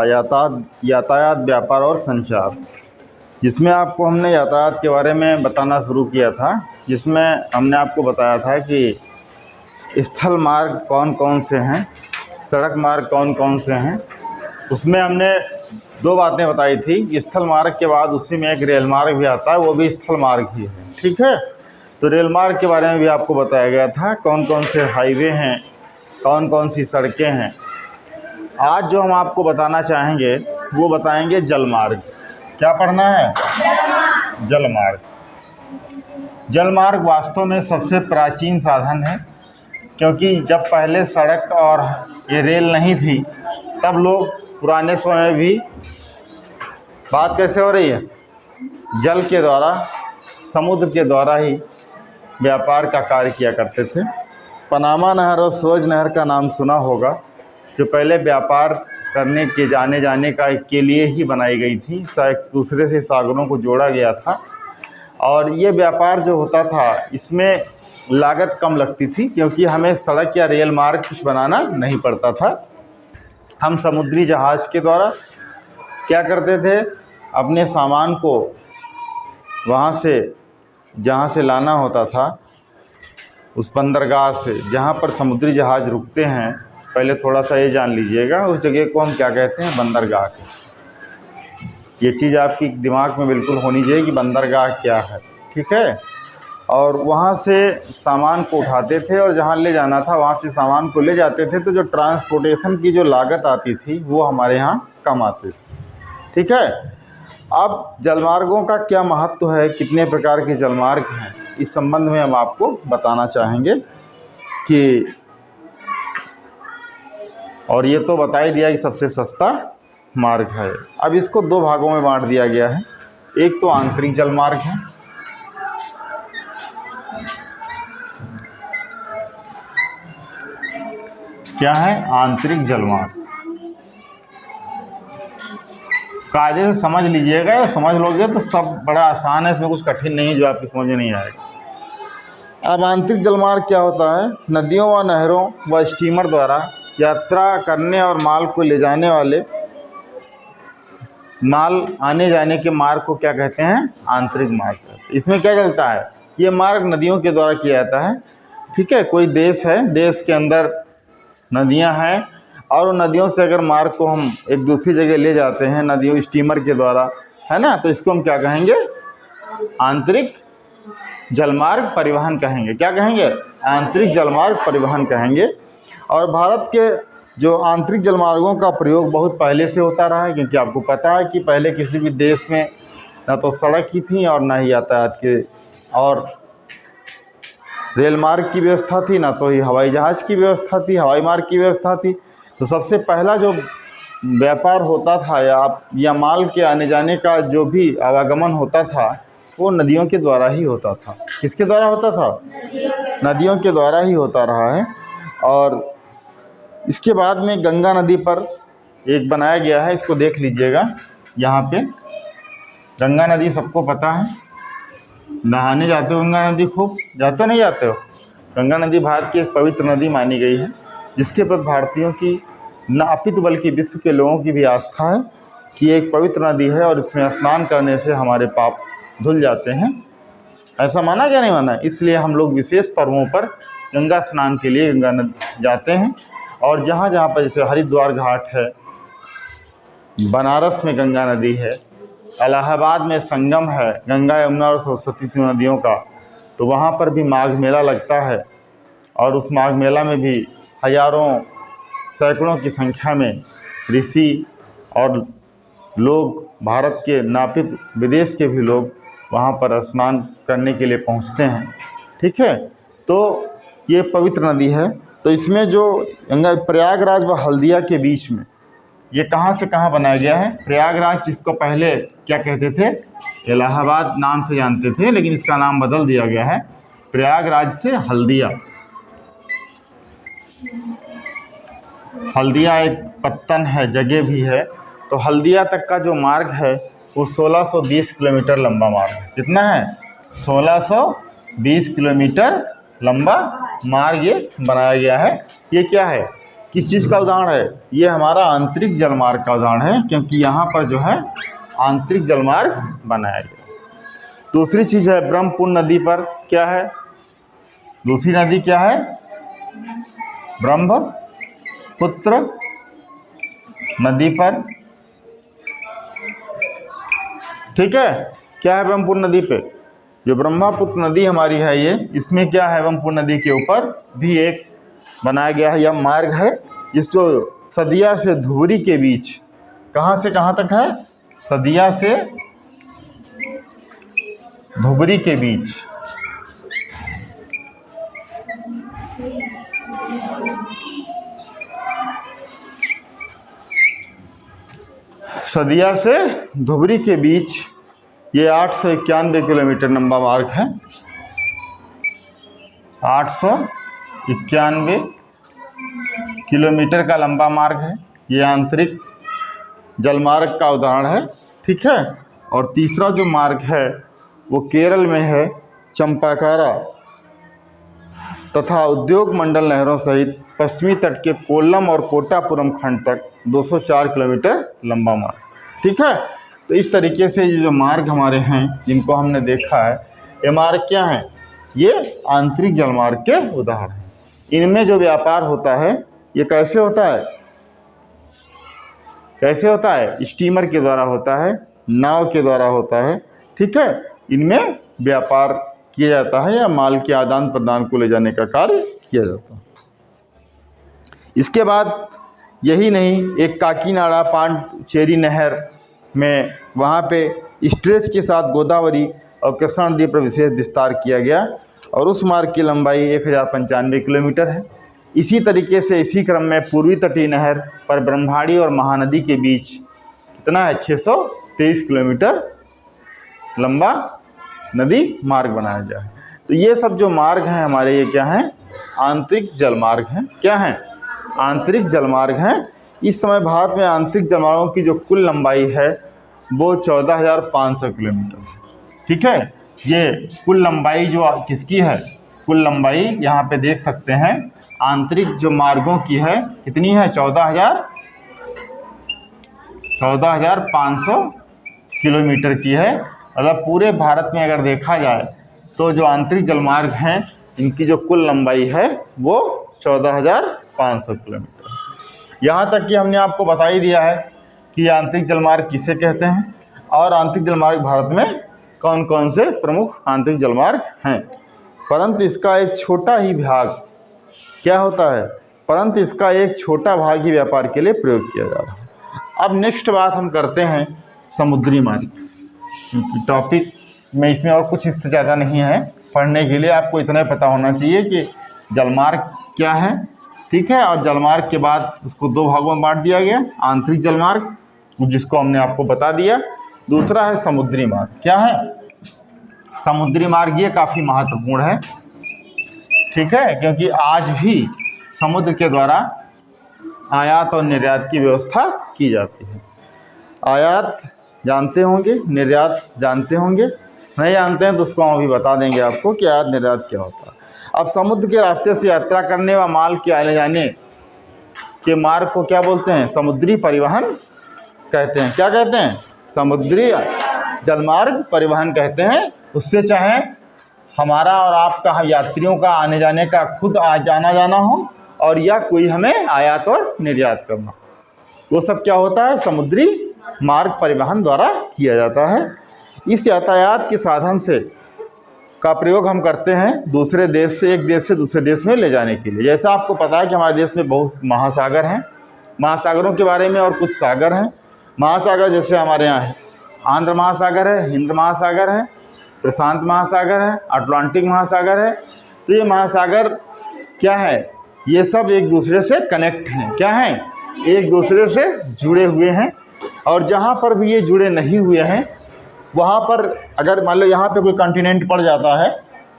था यातायात, व्यापार और संचार, जिसमें आपको हमने यातायात के बारे में बताना शुरू किया था, जिसमें हमने आपको बताया था कि स्थल मार्ग कौन कौन से हैं, सड़क मार्ग कौन कौन से हैं। उसमें हमने दो बातें बताई थी कि स्थल मार्ग के बाद उसी में एक रेल मार्ग भी आता है, वो भी स्थल मार्ग ही है। ठीक है, तो रेल मार्ग के बारे में भी आपको बताया गया था कौन कौन से हाईवे हैं, कौन कौन सी सड़कें हैं। आज जो हम आपको बताना चाहेंगे वो बताएंगे जल मार्ग। क्या पढ़ना है? जल मार्ग। जल मार्ग वास्तव में सबसे प्राचीन साधन है, क्योंकि जब पहले सड़क और ये रेल नहीं थी तब लोग पुराने समय में भी, बात कैसे हो रही है, जल के द्वारा, समुद्र के द्वारा ही व्यापार का कार्य किया करते थे। पनामा नहर और सुएज नहर का नाम सुना होगा, जो पहले व्यापार करने के जाने के लिए ही बनाई गई थी। एक दूसरे से सागरों को जोड़ा गया था, और ये व्यापार जो होता था इसमें लागत कम लगती थी, क्योंकि हमें सड़क या रेल मार्ग कुछ बनाना नहीं पड़ता था। हम समुद्री जहाज़ के द्वारा क्या करते थे, अपने सामान को वहाँ से जहाँ से लाना होता था, उस बंदरगाह से जहाँ पर समुद्री जहाज़ रुकते हैं, पहले थोड़ा सा ये जान लीजिएगा, उस जगह को हम क्या कहते हैं, बंदरगाह के। ये चीज़ आपकी दिमाग में बिल्कुल होनी चाहिए कि बंदरगाह क्या है। ठीक है, और वहाँ से सामान को उठाते थे और जहाँ ले जाना था वहाँ से सामान को ले जाते थे, तो जो ट्रांसपोर्टेशन की जो लागत आती थी वो हमारे यहाँ कम आती थी। ठीक है, अब जलमार्गों का क्या महत्व है, कितने प्रकार के जलमार्ग हैं, इस संबंध में हम आपको बताना चाहेंगे कि, और ये तो बता ही दिया कि सबसे सस्ता मार्ग है। अब इसको दो भागों में बांट दिया गया है। एक तो आंतरिक जलमार्ग है, क्या है, आंतरिक जलमार्ग। कायदे से समझ लीजिएगा, या समझ लोगे तो सब बड़ा आसान है, इसमें कुछ कठिन नहीं है जो आपकी समझ में नहीं आएगा। अब आंतरिक जलमार्ग क्या होता है, नदियों व नहरों व स्टीमर द्वारा यात्रा करने और माल को ले जाने वाले, माल आने जाने के मार्ग को क्या कहते हैं, आंतरिक मार्ग। इसमें क्या चलता है, ये मार्ग नदियों के द्वारा किया जाता है। ठीक है, कोई देश है, देश के अंदर नदियां हैं, और उन नदियों से अगर मार्ग को हम एक दूसरी जगह ले जाते हैं नदियों स्टीमर के द्वारा, है ना, तो इसको हम क्या कहेंगे, आंतरिक जलमार्ग परिवहन कहेंगे। क्या कहेंगे, आंतरिक जलमार्ग परिवहन कहेंगे। और भारत के जो आंतरिक जलमार्गों का प्रयोग बहुत पहले से होता रहा है, क्योंकि आपको पता है कि पहले किसी भी देश में ना तो सड़क ही थी और ना ही यातायात के और रेल मार्ग की व्यवस्था थी, ना तो ही हवाई जहाज़ की व्यवस्था थी, हवाई मार्ग की व्यवस्था थी। तो सबसे पहला जो व्यापार होता था या माल के आने जाने का जो भी आवागमन होता था वो नदियों के द्वारा ही होता था। किसके द्वारा होता था, नदियों के द्वारा ही होता रहा है। और इसके बाद में गंगा नदी पर एक बनाया गया है, इसको देख लीजिएगा। यहाँ पे गंगा नदी सबको पता है, नहाने जाते हो गंगा नदी, खूब जाते नहीं जाते हो। गंगा नदी भारत की एक पवित्र नदी मानी गई है, जिसके प्रति भारतीयों की न अपितु बल्कि विश्व के लोगों की भी आस्था है कि एक पवित्र नदी है और इसमें स्नान करने से हमारे पाप धुल जाते हैं। ऐसा माना क्या नहीं माना, इसलिए हम लोग विशेष पर्वों पर गंगा स्नान के लिए गंगा नदी जाते हैं। और जहाँ जहाँ पर, जैसे हरिद्वार घाट है, बनारस में गंगा नदी है, इलाहाबाद में संगम है गंगा यमुना और सरस्वती तीन नदियों का, तो वहाँ पर भी माघ मेला लगता है। और उस माघ मेला में भी हजारों सैकड़ों की संख्या में ऋषि और लोग, भारत के नापित विदेश के भी लोग वहाँ पर स्नान करने के लिए पहुँचते हैं। ठीक है, तो ये पवित्र नदी है। तो इसमें जो गंगा, प्रयागराज व हल्दिया के बीच में, ये कहाँ से कहाँ बनाया गया है, प्रयागराज, जिसको पहले क्या कहते थे, इलाहाबाद नाम से जानते थे, लेकिन इसका नाम बदल दिया गया है प्रयागराज से हल्दिया। हल्दिया एक पत्तन है, जगह भी है। तो हल्दिया तक का जो मार्ग है वो 1620 किलोमीटर लंबा मार्ग है। कितना है, 1620 किलोमीटर लंबा मार्ग ये बनाया गया है। ये क्या है, किस चीज़ का उदाहरण है? ये हमारा आंतरिक जलमार्ग का उदाहरण है, क्योंकि यहाँ पर जो है आंतरिक जलमार्ग बनाया गया। दूसरी चीज़ है ब्रह्मपुत्र नदी पर क्या है? दूसरी नदी क्या है? ब्रह्मपुत्र नदी पर, ठीक है। क्या है ब्रह्मपुत्र नदी पे? जो ब्रह्मपुत्र नदी हमारी है ये, इसमें क्या है, ब्रह्मपुत्र नदी के ऊपर भी एक बनाया गया है, यह मार्ग है जिस जो सदिया से धुबरी के बीच, कहाँ से कहाँ तक है? सदिया से धुबरी के बीच, सदिया से धुबरी के बीच ये 891 किलोमीटर लंबा मार्ग है। 891 किलोमीटर का लंबा मार्ग है। ये आंतरिक जलमार्ग का उदाहरण है, ठीक है। और तीसरा जो मार्ग है वो केरल में है, चंपाकारा तथा उद्योग मंडल नहरों सहित पश्चिमी तट के कोल्लम और कोटापुरम खंड तक 204 किलोमीटर लंबा मार्ग, ठीक है। तो इस तरीके से ये जो मार्ग हमारे हैं जिनको हमने देखा है, ये मार्ग क्या है? ये आंतरिक जलमार्ग के उदाहरण हैं। इनमें जो व्यापार होता है ये कैसे होता है? कैसे होता है? स्टीमर के द्वारा होता है, नाव के द्वारा होता है, ठीक है। इनमें व्यापार किया जाता है या माल के आदान प्रदान को ले जाने का कार्य किया जाता है। इसके बाद यही नहीं, एक काकीनाडा पांडिचेरी नहर में वहाँ पे स्ट्रेच के साथ गोदावरी और कृष्णा नदी पर विशेष विस्तार किया गया और उस मार्ग की लंबाई 1095 किलोमीटर है। इसी तरीके से इसी क्रम में पूर्वी तटीय नहर पर ब्रह्मणी और महानदी के बीच कितना है? 623 किलोमीटर लंबा नदी मार्ग बनाया गया है। तो ये सब जो मार्ग हैं हमारे, ये क्या हैं? आंतरिक जलमार्ग हैं। क्या हैं? आंतरिक जलमार्ग हैं। इस समय भारत में आंतरिक जलमार्गों की जो कुल लंबाई है वो 14,500 किलोमीटर है, ठीक है। ये कुल लंबाई जो किसकी है? कुल लंबाई यहाँ पे देख सकते हैं आंतरिक जो मार्गों की है, कितनी है? 14,500 किलोमीटर की है। मतलब पूरे भारत में अगर देखा जाए तो जो आंतरिक जलमार्ग हैं इनकी जो कुल लंबाई है वो 14,500 किलोमीटर। यहाँ तक कि हमने आपको बता ही दिया है कि आंतरिक जलमार्ग किसे कहते हैं और आंतरिक जलमार्ग भारत में कौन कौन से प्रमुख आंतरिक जलमार्ग हैं। परंतु इसका एक छोटा ही भाग क्या होता है? परंतु इसका एक छोटा भाग ही व्यापार के लिए प्रयोग किया जा रहा है। अब नेक्स्ट बात हम करते हैं समुद्री मार्ग, क्योंकि टॉपिक में इसमें और कुछ इससे ज़्यादा नहीं है। पढ़ने के लिए आपको इतना पता होना चाहिए कि जलमार्ग क्या है, ठीक है। और जलमार्ग के बाद उसको दो भागों में बांट दिया गया, आंतरिक जलमार्ग जिसको हमने आपको बता दिया, दूसरा है समुद्री मार्ग। क्या है? समुद्री मार्ग। ये काफ़ी महत्वपूर्ण है, ठीक है, क्योंकि आज भी समुद्र के द्वारा आयात और निर्यात की व्यवस्था की जाती है। आयात जानते होंगे, निर्यात जानते होंगे, नहीं जानते हैं तो उसको हम अभी बता देंगे आपको कि आयात निर्यात क्या होता है। अब समुद्र के रास्ते से यात्रा करने व माल के आने जाने के मार्ग को क्या बोलते हैं? समुद्री परिवहन कहते हैं। क्या कहते हैं? समुद्री जलमार्ग परिवहन कहते हैं। उससे चाहे हमारा और आपका यात्रियों का आने जाने का खुद आना जाना हो और या कोई हमें आयात और निर्यात करना, वो सब क्या होता है? समुद्री मार्ग परिवहन द्वारा किया जाता है। इस यातायात के साधन से का प्रयोग हम करते हैं दूसरे देश से, एक देश से दूसरे देश में ले जाने के लिए। जैसा आपको पता है कि हमारे देश में बहुत महासागर हैं, महासागरों के बारे में और कुछ सागर हैं। महासागर जैसे हमारे यहाँ है, आंध्र महासागर है, हिंद महासागर है, प्रशांत महासागर है, अटलांटिक महासागर है। तो ये महासागर क्या है? ये सब एक दूसरे से कनेक्ट हैं। क्या हैं? एक दूसरे से जुड़े हुए हैं। और जहाँ पर भी ये जुड़े नहीं हुए हैं वहाँ पर अगर मान लो यहाँ पे कोई कॉन्टिनेंट पड़ जाता है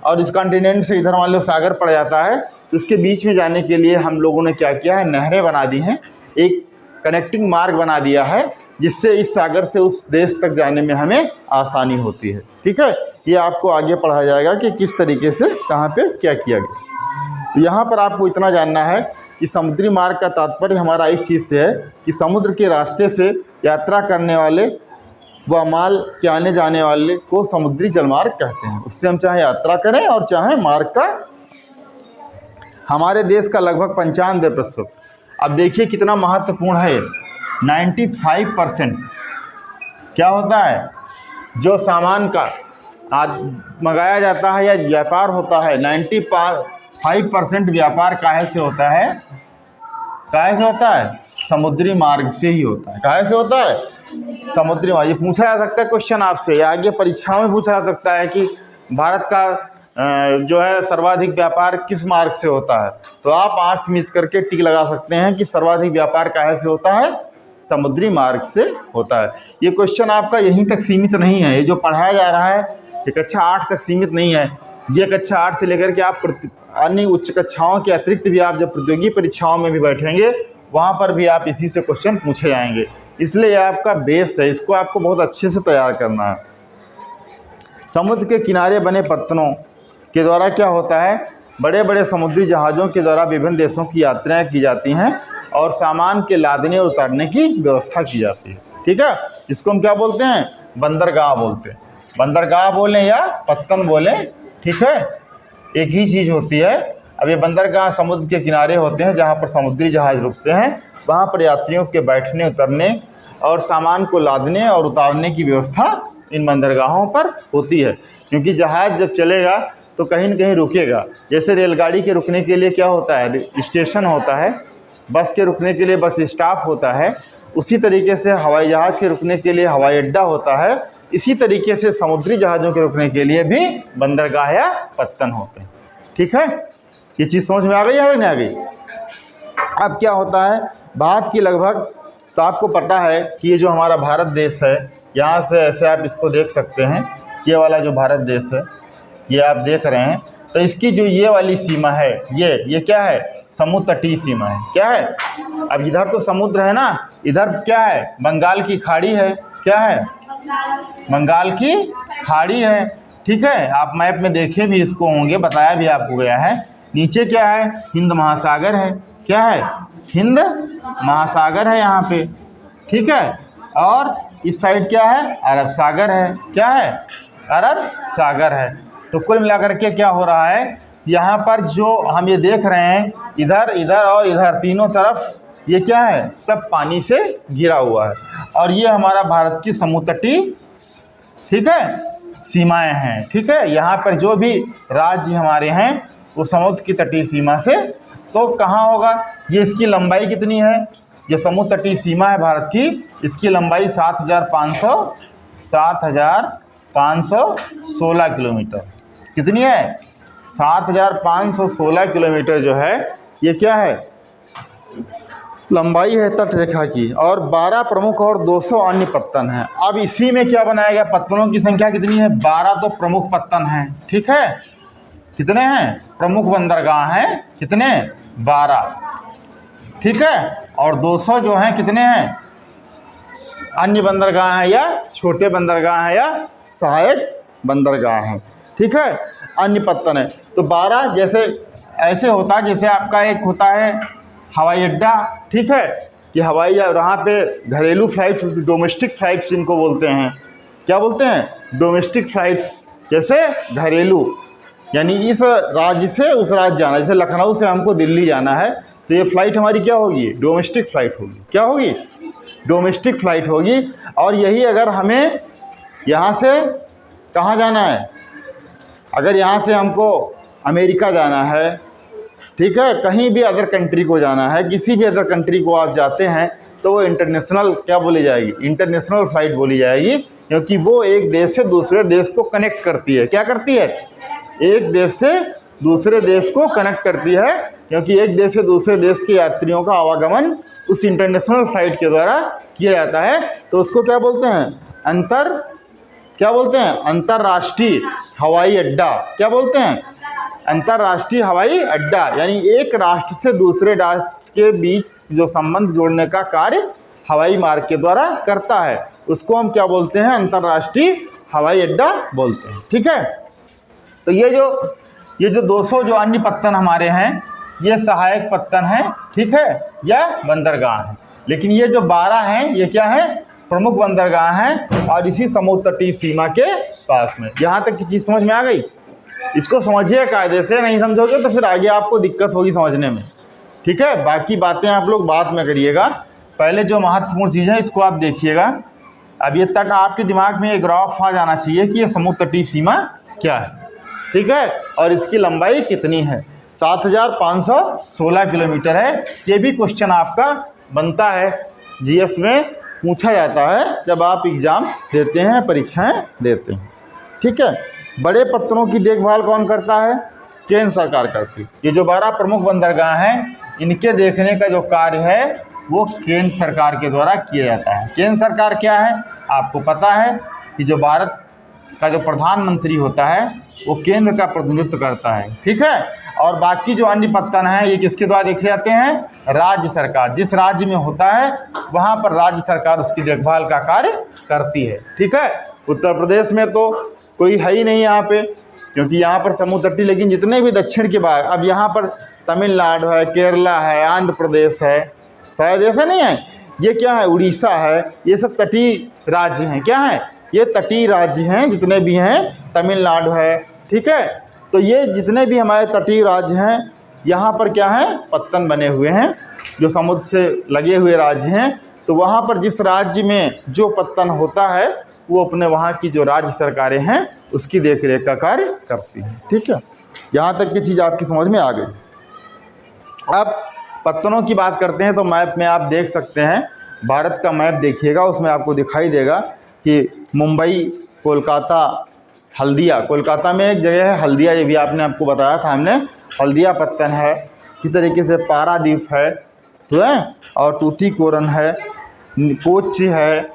और इस कॉन्टिनेंट से इधर मान लो सागर पड़ जाता है, तो उसके बीच में जाने के लिए हम लोगों ने क्या किया है? नहरें बना दी हैं, एक कनेक्टिंग मार्ग बना दिया है, जिससे इस सागर से उस देश तक जाने में हमें आसानी होती है, ठीक है। ये आपको आगे पढ़ाया जाएगा कि किस तरीके से कहाँ पे क्या किया गया। तो यहाँ पर आपको इतना जानना है इस समुद्री मार्ग का तात्पर्य हमारा इस चीज़ से है कि समुद्र के रास्ते से यात्रा करने वाले व माल के आने जाने वाले को समुद्री जलमार्ग कहते हैं। उससे हम चाहे यात्रा करें और चाहे मार्ग का। हमारे देश का लगभग 95%, अब देखिए कितना महत्वपूर्ण है, 95% क्या होता है, जो सामान का मंगाया जाता है या व्यापार होता है, 95% व्यापार काहे से होता है, काहे से होता है, समुद्री मार्ग से ही होता है। काहे से होता है, समुद्री मार्ग। ये पूछा जा सकता है क्वेश्चन आपसे, या आगे परीक्षाओं में पूछा जा सकता है कि भारत का जो है सर्वाधिक व्यापार किस मार्ग से होता है, तो आप आँख मीच करके टिक लगा सकते हैं कि सर्वाधिक व्यापार काहे से होता है, समुद्री मार्ग से होता है। ये क्वेश्चन आपका यहीं तक सीमित नहीं है, ये जो पढ़ाया जा रहा है ये कक्षा 8 तक सीमित नहीं है। ये कक्षा 8 से लेकर के आप अन्य उच्च कक्षाओं के अतिरिक्त भी आप जब प्रतियोगी परीक्षाओं में भी बैठेंगे वहाँ पर भी आप इसी से क्वेश्चन पूछे जाएंगे। इसलिए यह आपका बेस है, इसको आपको बहुत अच्छे से तैयार करना है। समुद्र के किनारे बने पत्तनों के द्वारा क्या होता है, बड़े बड़े समुद्री जहाज़ों के द्वारा विभिन्न देशों की यात्राएँ की जाती हैं और सामान के लादने और उतारने की व्यवस्था की जाती है। ठीक है, इसको हम क्या बोलते हैं, बंदरगाह बोलते हैं। बंदरगाह बोलें या पत्तन बोलें, ठीक है, एक ही चीज़ होती है। अब ये बंदरगाह समुद्र के किनारे होते हैं जहाँ पर समुद्री जहाज़ रुकते हैं, वहाँ पर यात्रियों के बैठने उतरने और सामान को लादने और उतारने की व्यवस्था इन बंदरगाहों पर होती है। क्योंकि जहाज़ जब चलेगा तो कहीं न कहीं रुकेगा। जैसे रेलगाड़ी के रुकने के लिए क्या होता है, स्टेशन होता है, बस के रुकने के लिए बस स्टॉप होता है, उसी तरीके से हवाई जहाज़ के रुकने के लिए हवाई अड्डा होता है। इसी तरीके से समुद्री जहाज़ों के रुकने के लिए भी बंदरगाह या पत्तन होते हैं। ठीक है, ये चीज़ समझ में आ गई या नहीं आ गई। अब क्या होता है, भारत की लगभग, तो आपको पता है कि ये जो हमारा भारत देश है, यहाँ से ऐसे आप इसको देख सकते हैं, ये वाला जो भारत देश है ये आप देख रहे हैं, तो इसकी जो ये वाली सीमा है, ये क्या है, समुद्र तटीय सीमा है। क्या है, अब इधर तो समुद्र है ना, इधर क्या है, बंगाल की खाड़ी है। क्या है, बंगाल की खाड़ी है। ठीक है, आप मैप में देखे भी इसको होंगे, बताया भी आपको गया है। नीचे क्या है, हिंद महासागर है। क्या है, हिंद महासागर है यहाँ पे। ठीक है, और इस साइड क्या है, अरब सागर है। क्या है, अरब सागर है। तो कुल मिलाकर के क्या हो रहा है, यहाँ पर जो हम ये देख रहे हैं, इधर इधर और इधर तीनों तरफ ये क्या है, सब पानी से घिरा हुआ है। और ये हमारा भारत की समुद्र तटीय, ठीक है, सीमाएं हैं। ठीक है, यहाँ पर जो भी राज्य हमारे हैं वो समुद्र की तटीय सीमा से, तो कहाँ होगा, ये इसकी लंबाई कितनी है, ये समुद्र तटीय सीमा है भारत की, इसकी लंबाई 7,516 किलोमीटर। कितनी है, 7,516 किलोमीटर जो है, ये क्या है, लंबाई है तट रेखा की। और 12 प्रमुख और 200 अन्य पत्तन हैं। अब इसी में क्या बनाया गया, पत्तनों की संख्या कितनी है, 12 तो प्रमुख पत्तन हैं। ठीक है, कितने हैं, प्रमुख बंदरगाह हैं, कितने, 12। ठीक है, और 200 जो हैं कितने हैं, अन्य बंदरगाह हैं या छोटे बंदरगाह हैं या सहायक बंदरगाह हैं। ठीक है, अन्य पत्तन है। तो 12 जैसे ऐसे होता है, जैसे आपका एक होता है हवाई अड्डा। ठीक है, कि हवाई वहाँ पे घरेलू फ्लाइट्स, डोमेस्टिक फ्लाइट्स जिनको बोलते हैं, क्या बोलते हैं, डोमेस्टिक फ्लाइट्स, जैसे घरेलू, यानी इस राज्य से उस राज्य जाना। जैसे लखनऊ से हमको दिल्ली जाना है, तो ये फ़्लाइट हमारी क्या होगी, डोमेस्टिक फ़्लाइट होगी। क्या होगी, डोमेस्टिक फ़्लाइट होगी। और यही अगर हमें यहाँ से कहाँ जाना है, अगर यहाँ से हमको अमेरिका जाना है, ठीक है, कहीं भी अदर कंट्री को जाना है, किसी भी अदर कंट्री को आप जाते हैं, तो वो इंटरनेशनल क्या बोली जाएगी, इंटरनेशनल फ़्लाइट बोली जाएगी। क्योंकि वो एक देश से दूसरे देश को कनेक्ट करती है। क्या करती है, एक देश से दूसरे देश को कनेक्ट करती है। क्योंकि एक देश से दूसरे देश के यात्रियों का आवागमन उस इंटरनेशनल फ़्लाइट के द्वारा किया जाता है। तो उसको क्या बोलते हैं, क्या बोलते हैं, अंतर्राष्ट्रीय हवाई अड्डा। क्या बोलते हैं, अंतर्राष्ट्रीय हवाई अड्डा। यानी एक राष्ट्र से दूसरे राष्ट्र के बीच जो संबंध जोड़ने का कार्य हवाई मार्ग के द्वारा करता है, उसको हम क्या बोलते हैं, अंतर्राष्ट्रीय हवाई अड्डा बोलते हैं। ठीक है, तो ये जो 200 जो अन्य पत्तन हमारे हैं, ये सहायक पत्तन है, ठीक है, या बंदरगाह है। लेकिन ये जो 12 हैं ये क्या है, प्रमुख बंदरगाह हैं और इसी समुद्र तटीय सीमा के पास में। यहाँ तक की चीज़ समझ में आ गई? इसको समझिए कायदे से, नहीं समझोगे तो फिर आगे आपको दिक्कत होगी समझने में, ठीक है। बाकी बातें आप लोग बाद में करिएगा, पहले जो महत्वपूर्ण चीज़ है इसको आप देखिएगा। अब ये तट आपके दिमाग में एक ग्राफ आ जाना चाहिए कि ये समुद्र तटीय सीमा क्या है, ठीक है, और इसकी लंबाई कितनी है। 7516 किलोमीटर है। ये भी क्वेश्चन आपका बनता है, जीएस में पूछा जाता है जब आप एग्ज़ाम देते हैं, परीक्षाएं देते हैं, ठीक है। बड़े पत्तनों की देखभाल कौन करता है? केंद्र सरकार करती है। ये जो 12 प्रमुख बंदरगाह हैं इनके देखने का जो कार्य है वो केंद्र सरकार के द्वारा किया जाता है। केंद्र सरकार क्या है आपको पता है कि जो भारत का जो प्रधानमंत्री होता है वो केंद्र का प्रतिनिधित्व करता है, ठीक है। और बाकी जो अन्य पत्तन हैं ये किसके द्वारा देखे जाते हैं? राज्य सरकार। जिस राज्य में होता है वहाँ पर राज्य सरकार उसकी देखभाल का कार्य करती है, ठीक है। उत्तर प्रदेश में तो कोई है ही नहीं यहाँ पे, क्योंकि यहाँ पर समुद्र तटीय, लेकिन जितने भी दक्षिण के भाग, अब यहाँ पर तमिलनाडु है, केरला है, आंध्र प्रदेश है, शायद ऐसा नहीं है, ये क्या है, उड़ीसा है, ये सब तटीय राज्य हैं। क्या है? ये तटीय राज्य हैं जितने भी हैं, तमिलनाडु है, ठीक है। तो ये जितने भी हमारे तटीय राज्य हैं यहाँ पर क्या है, पत्तन बने हुए हैं जो समुद्र से लगे हुए राज्य हैं। तो वहाँ पर जिस राज्य में जो पत्तन होता है वो अपने वहाँ की जो राज्य सरकारें हैं उसकी देखरेख का कार्य करती हैं, ठीक है। यहाँ तक की चीज़ आपकी समझ में आ गई। अब पत्तनों की बात करते हैं तो मैप में आप देख सकते हैं, भारत का मैप देखिएगा, उसमें आपको दिखाई देगा कि मुंबई, कोलकाता, हल्दिया, कोलकाता में एक जगह है हल्दिया, ये भी आपने आपको बताया था हमने, हल्दिया पत्तन है। इस तरीके से पारादीप है, तो है, और तूतीकोरन है, कोच्चि है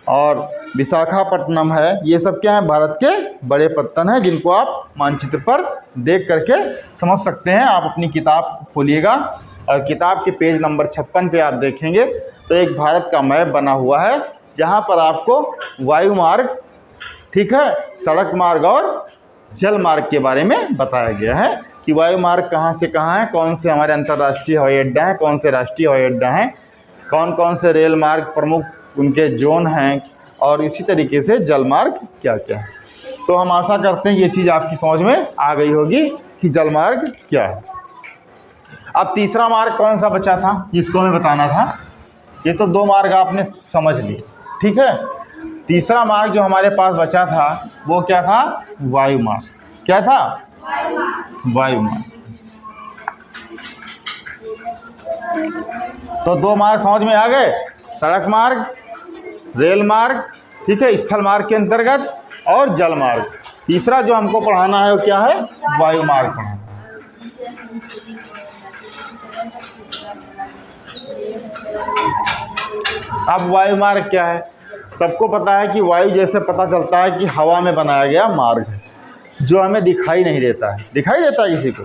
और विशाखापट्टनम है। ये सब क्या है, भारत के बड़े पत्तन हैं जिनको आप मानचित्र पर देख करके समझ सकते हैं। आप अपनी किताब खोलिएगा और किताब के पेज नंबर 56 पे आप देखेंगे तो एक भारत का मैप बना हुआ है जहाँ पर आपको वायु मार्ग, ठीक है, सड़क मार्ग और जल मार्ग के बारे में बताया गया है कि वायु मार्ग कहाँ से कहाँ है, कौन से हमारे अंतर्राष्ट्रीय हवाई अड्डा हैं, कौन से राष्ट्रीय हवाई अड्डा हैं, कौन कौन से रेल मार्ग प्रमुख उनके जोन हैं, और इसी तरीके से जल मार्ग क्या क्या है। तो हम आशा करते हैं ये चीज़ आपकी समझ में आ गई होगी कि जल मार्ग क्या है। अब तीसरा मार्ग कौन सा बचा था जिसको हमें बताना था। ये तो 2 मार्ग आपने समझ लिए, ठीक है। तीसरा मार्ग जो हमारे पास बचा था वो क्या था, वायु मार्ग। क्या था, वायु मार्ग। तो 2 मार्ग समझ में आ गए, सड़क मार्ग, रेल मार्ग, ठीक है, स्थल मार्ग के अंतर्गत, और जल मार्ग। तीसरा जो हमको पढ़ाना है वो क्या है, वायु मार्ग पढ़ाना है। अब वायु मार्ग क्या है, सबको पता है कि वायु जैसे पता चलता है कि हवा में बनाया गया मार्ग है जो हमें दिखाई नहीं देता है। दिखाई देता है किसी को?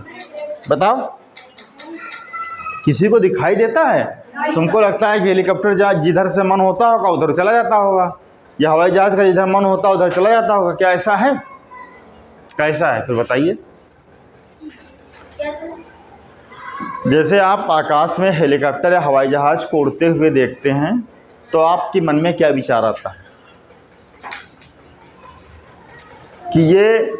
बताओ, किसी को दिखाई देता है? तुमको लगता है कि हेलीकॉप्टर जहाँ जिधर से मन होता होगा उधर चला जाता होगा, या हवाई जहाज़ का जिधर मन होता उधर चला जाता होगा? क्या ऐसा है? कैसा है फिर बताइए। जैसे आप आकाश में हेलीकॉप्टर या हवाई जहाज़ को उड़ते हुए देखते हैं तो आपके मन में क्या विचार आता है कि ये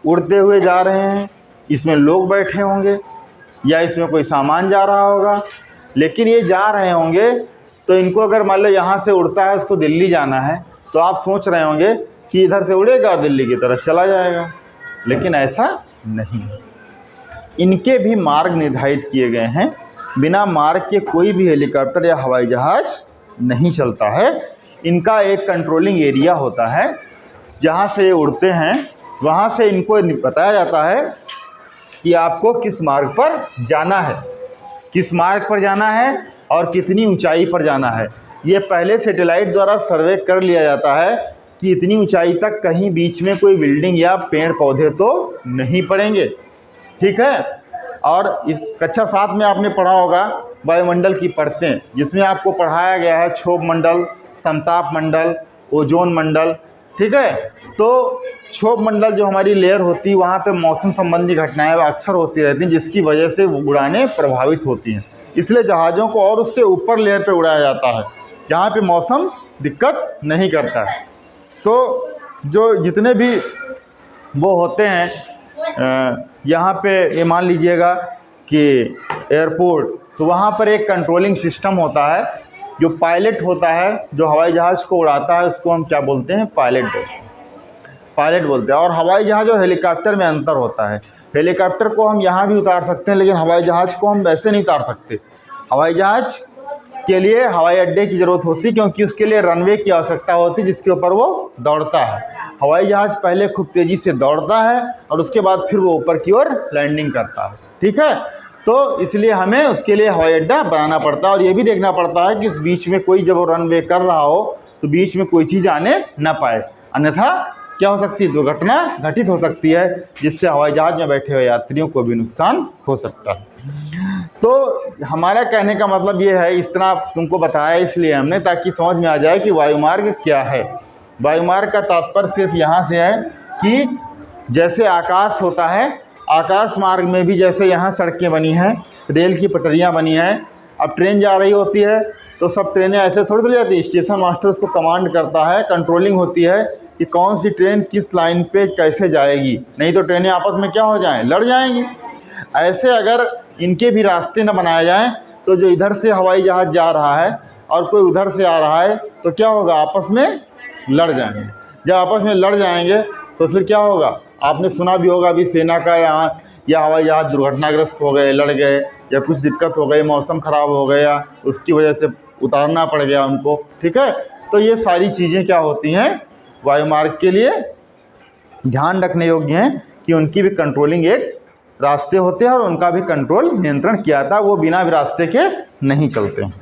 उड़ते हुए जा रहे हैं, इसमें लोग बैठे होंगे या इसमें कोई सामान जा रहा होगा। लेकिन ये जा रहे होंगे तो इनको अगर मान लो यहाँ से उड़ता है, उसको दिल्ली जाना है, तो आप सोच रहे होंगे कि इधर से उड़ेगा और दिल्ली की तरफ चला जाएगा। लेकिन ऐसा नहीं है, इनके भी मार्ग निर्धारित किए गए हैं। बिना मार्ग के कोई भी हेलीकॉप्टर या हवाई जहाज़ नहीं चलता है। इनका एक कंट्रोलिंग एरिया होता है, जहाँ से ये उड़ते हैं वहाँ से इनको बताया जाता है कि आपको किस मार्ग पर जाना है, किस मार्ग पर जाना है और कितनी ऊंचाई पर जाना है। ये पहले सैटेलाइट द्वारा सर्वे कर लिया जाता है कि इतनी ऊंचाई तक कहीं बीच में कोई बिल्डिंग या पेड़ पौधे तो नहीं पड़ेंगे, ठीक है। और इस कक्षा 7 में आपने पढ़ा होगा वायुमंडल की परतें, जिसमें आपको पढ़ाया गया है क्षोभ मंडल, समताप मंडल, ओजोन मंडल, ठीक है। तो क्षोभ मंडल जो हमारी लेयर होती है वहाँ पे मौसम संबंधी घटनाएं अक्सर होती रहती हैं, जिसकी वजह से उड़ानें प्रभावित होती हैं। इसलिए जहाज़ों को और उससे ऊपर लेयर पे उड़ाया जाता है, जहाँ पे मौसम दिक्कत नहीं करता है। तो जो जितने भी वो होते हैं यहाँ पे, ये मान लीजिएगा कि एयरपोर्ट, तो वहाँ पर एक कंट्रोलिंग सिस्टम होता है। जो पायलट होता है जो हवाई जहाज़ को उड़ाता है, उसको हम क्या बोलते हैं? पायलट बोलते हैं। और हवाई जहाज़ और हेलीकॉप्टर में अंतर होता है। हेलीकॉप्टर को हम यहाँ भी उतार सकते हैं, लेकिन हवाई जहाज़ को हम वैसे नहीं उतार सकते। हवाई जहाज़ के लिए हवाई अड्डे की ज़रूरत होती है, क्योंकि उसके लिए रनवे की आवश्यकता होती है जिसके ऊपर वो दौड़ता है। हवाई जहाज़ पहले खूब तेज़ी से दौड़ता है और उसके बाद फिर वो ऊपर की ओर लैंडिंग करता है, ठीक है। तो इसलिए हमें उसके लिए हवाई अड्डा बनाना पड़ता है, और ये भी देखना पड़ता है कि उस बीच में कोई जब वो रनवे कर रहा हो तो बीच में कोई चीज़ आने ना पाए, अन्यथा क्या हो सकती है? दुर्घटना घटित हो सकती है, जिससे हवाई जहाज़ में बैठे हुए यात्रियों को भी नुकसान हो सकता है। तो हमारा कहने का मतलब ये है, इस तरह तुमको बताया इसलिए हमने, ताकि समझ में आ जाए कि वायुमार्ग क्या है। वायुमार्ग का तात्पर्य सिर्फ यहाँ से है कि जैसे आकाश होता है, आकाश मार्ग में भी जैसे यहाँ सड़कें बनी हैं, रेल की पटरियाँ बनी हैं। अब ट्रेन जा रही होती है तो सब ट्रेनें ऐसे थोड़ी चली जाती है। स्टेशन मास्टर उसको कमांड करता है, कंट्रोलिंग होती है कि कौन सी ट्रेन किस लाइन पे कैसे जाएगी, नहीं तो ट्रेनें आपस में क्या हो जाएं? लड़ जाएंगी। ऐसे अगर इनके भी रास्ते न बनाए जाएं तो जो इधर से हवाई जहाज़ जा रहा है और कोई उधर से आ रहा है तो क्या होगा? आपस में लड़ जाएंगे। जब आपस में लड़ जाएंगे तो फिर क्या होगा? आपने सुना भी होगा अभी सेना का यहाँ या हवाई जहाज़ दुर्घटनाग्रस्त हो गए, लड़ गए, या कुछ दिक्कत हो गई, मौसम ख़राब हो गया, उसकी वजह से उतारना पड़ गया उनको, ठीक है। तो ये सारी चीज़ें क्या होती हैं? वायुमार्ग के लिए ध्यान रखने योग्य हैं कि उनकी भी कंट्रोलिंग एक रास्ते होते हैं और उनका भी कंट्रोल नियंत्रण किया था, वो बिना भी रास्ते के नहीं चलते हैं,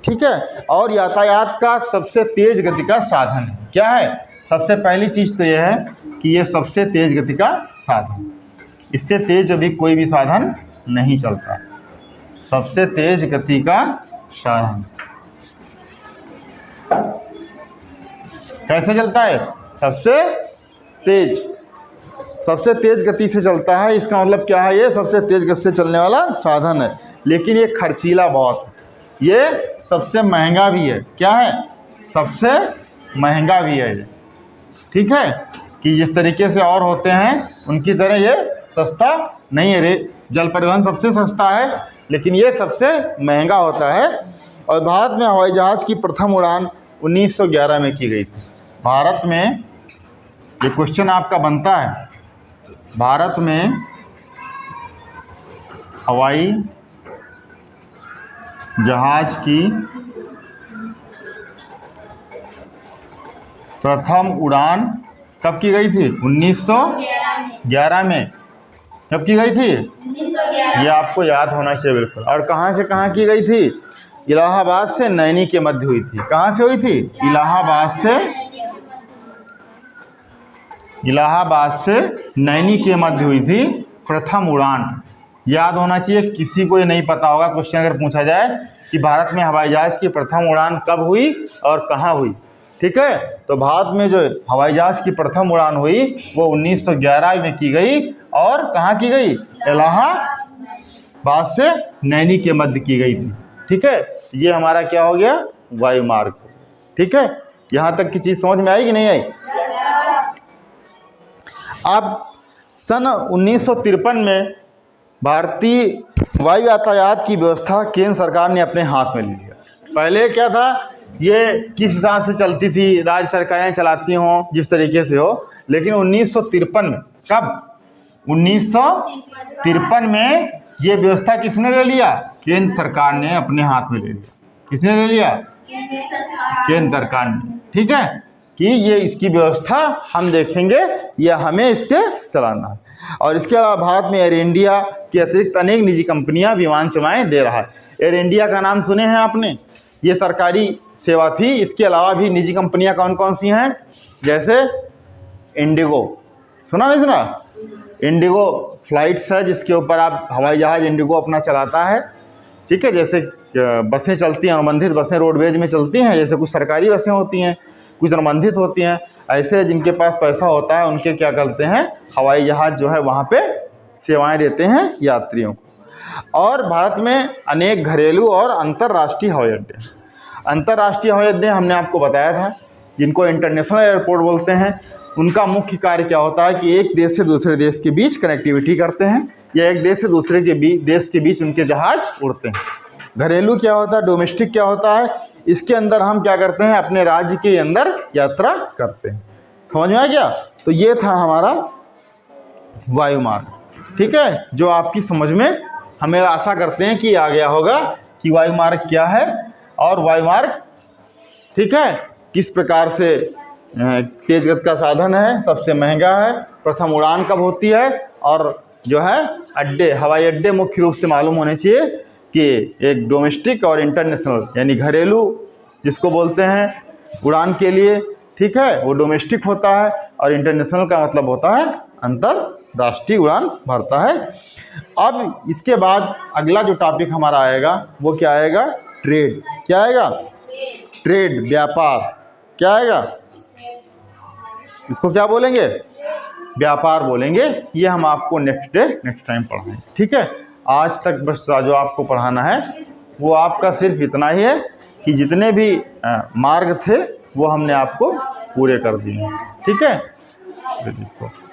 ठीक है। और यातायात का सबसे तेज़ गति का साधन क्या है? सबसे पहली चीज़ तो यह है कि ये सबसे तेज़ गति का साधन, इससे तेज़ अभी कोई भी साधन नहीं चलता। सबसे तेज़ गति का साधन कैसे चलता है? सबसे तेज़ गति से चलता है। इसका मतलब क्या है? ये सबसे तेज़ गति से चलने वाला साधन है, लेकिन ये खर्चीला बहुत है, ये सबसे महंगा भी है। क्या है? सबसे महंगा भी है ये, ठीक है। कि जिस तरीके से और होते हैं उनकी तरह ये सस्ता नहीं है। जल परिवहन सबसे सस्ता है, लेकिन ये सबसे महंगा होता है। और भारत में हवाई जहाज़ की प्रथम उड़ान 1911 में की गई थी। भारत में, ये क्वेश्चन आपका बनता है, भारत में हवाई जहाज़ की प्रथम उड़ान कब की गई थी? 1911 में। कब की गई थी? 1911। ये आपको याद होना चाहिए बिल्कुल। और कहाँ से कहाँ की गई थी? इलाहाबाद से नैनी के मध्य हुई थी। कहाँ से हुई थी? इलाहाबाद से नैनी के मध्य हुई थी प्रथम उड़ान। याद होना चाहिए, किसी को ये नहीं पता होगा, क्वेश्चन अगर पूछा जाए कि भारत में हवाई जहाज़ की प्रथम उड़ान कब हुई और कहाँ हुई, ठीक है। तो भारत में जो हवाई जहाज़ की प्रथम उड़ान हुई वो 1911 में की गई। और कहाँ की गई? इलाहाबाद से नैनी के मध्य की गई थी, ठीक है। ये हमारा क्या हो गया? वायुमार्ग, ठीक है। यहाँ तक की चीज़ समझ में आई कि नहीं आई? अब सन 1953 में भारतीय वायु यातायात की व्यवस्था केंद्र सरकार ने अपने हाथ में ले लिया। पहले क्या था? ये किस हिसाब से चलती थी, राज्य सरकारें चलाती हों, जिस तरीके से हो। लेकिन 1953 में, कब? 1953 में ये व्यवस्था किसने ले लिया? केंद्र सरकार ने अपने हाथ में ले लिया। किसने ले लिया? केंद्र सरकार ने, ठीक है। कि ये इसकी व्यवस्था हम देखेंगे, या हमें इसके चलाना है। और इसके अलावा भारत में एयर इंडिया के अतिरिक्त अनेक निजी कंपनियां विमान सेवाएं दे रहा है। एयर इंडिया का नाम सुने हैं आपने? ये सरकारी सेवा थी। इसके अलावा भी निजी कंपनियां कौन कौन सी हैं? जैसे इंडिगो, सुना नहीं सुना? इंडिगो फ्लाइट्स है जिसके ऊपर आप हवाई जहाज़ इंडिगो अपना चलाता है, ठीक है। जैसे बसें चलती हैं, अनुबंधित बसें रोडवेज में चलती हैं, जैसे कुछ सरकारी बसें होती हैं, कुछ संबंधित होती हैं। ऐसे जिनके पास पैसा होता है उनके क्या करते हैं, हवाई जहाज़ जो है वहाँ पे सेवाएं देते हैं यात्रियों को। और भारत में अनेक घरेलू और अंतर्राष्ट्रीय हवाई अड्डे। अंतर्राष्ट्रीय हवाई अड्डे हमने आपको बताया था, जिनको इंटरनेशनल एयरपोर्ट बोलते हैं। उनका मुख्य कार्य क्या होता है कि एक देश से दूसरे देश के बीच कनेक्टिविटी करते हैं, या एक देश से दूसरे देश के बीच उनके जहाज़ उड़ते हैं। घरेलू क्या होता है, डोमेस्टिक क्या होता है, इसके अंदर हम क्या करते हैं, अपने राज्य के अंदर यात्रा करते हैं। समझ में आ गया? तो ये था हमारा वायुमार्ग, ठीक है, जो आपकी समझ में हमें आशा करते हैं कि आ गया होगा कि वायुमार्ग क्या है और वायुमार्ग, ठीक है, किस प्रकार से तेज गति का साधन है, सबसे महंगा है, प्रथम उड़ान कब होती है, और जो है अड्डे, हवाई अड्डे मुख्य रूप से मालूम होने चाहिए कि एक डोमेस्टिक और इंटरनेशनल, यानी घरेलू जिसको बोलते हैं उड़ान के लिए, ठीक है, वो डोमेस्टिक होता है, और इंटरनेशनल का मतलब होता है अंतरराष्ट्रीय उड़ान भरता है। अब इसके बाद अगला जो टॉपिक हमारा आएगा वो क्या आएगा, ट्रेड। क्या आएगा? ट्रेड, व्यापार। क्या आएगा? इसको क्या बोलेंगे? व्यापार बोलेंगे। ये हम आपको नेक्स्ट टाइम पढ़ाएंगे, ठीक है। आज तक बस जो आपको पढ़ाना है वो आपका सिर्फ इतना ही है कि जितने भी मार्ग थे वो हमने आपको पूरे कर दिए, ठीक है।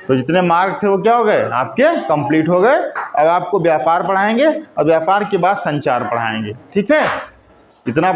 तो जितने मार्ग थे वो क्या हो गए, आपके कंप्लीट हो गए। अब आपको व्यापार पढ़ाएंगे और व्यापार के बाद संचार पढ़ाएंगे, ठीक है। इतना